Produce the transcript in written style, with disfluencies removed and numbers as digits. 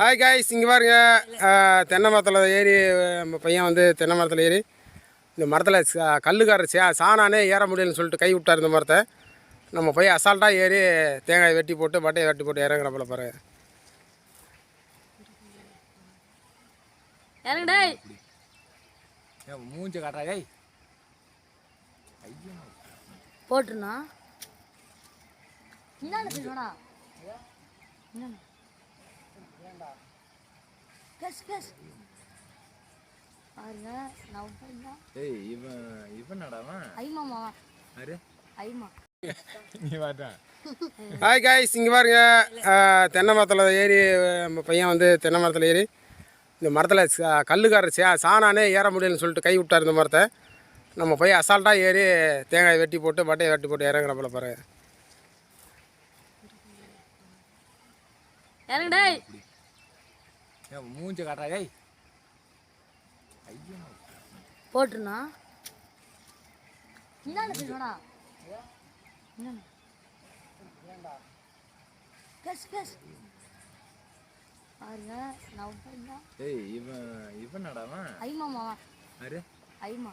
Hi guys, இங்கே பாருங்க. தென்னை மரத்தில் ஏறி நம்ம பையன் வந்து தென்னை மரத்தில் ஏறி இந்த மரத்தில் கல்லுக்கார சாணானே ஏற முடியலன்னு சொல்லிட்டு கை விட்டார். இந்த மரத்தை நம்ம போய் அசால்ட்டாக ஏறி தேங்காய் வெட்டி போட்டு பட்டையை வெட்டி போட்டு இறங்குறப்பல பாருங்க. மூஞ்ச காட்டுறாங்க போட்டுருண்ணா ஹாய் காய்ஸ், இங்கே பாருங்க. தென்னை மரத்தில் ஏறி நம்ம பையன் வந்து தென்னை மரத்தில் ஏறி இந்த மரத்தில் கல்லுக்கார சாணானே ஏற முடியலன்னு சொல்லிட்டு கை விட்டார். இந்த மரத்தை நம்ம போய் அசால்ட்டாக ஏறி தேங்காய் வெட்டி போட்டு பட்டையை வெட்டி போட்டு இறங்குறப்பல பாருங்க. மூஞ்ச காட்டுறாங்க போட்டுருண்ணா இவன் நடவன் ஐமா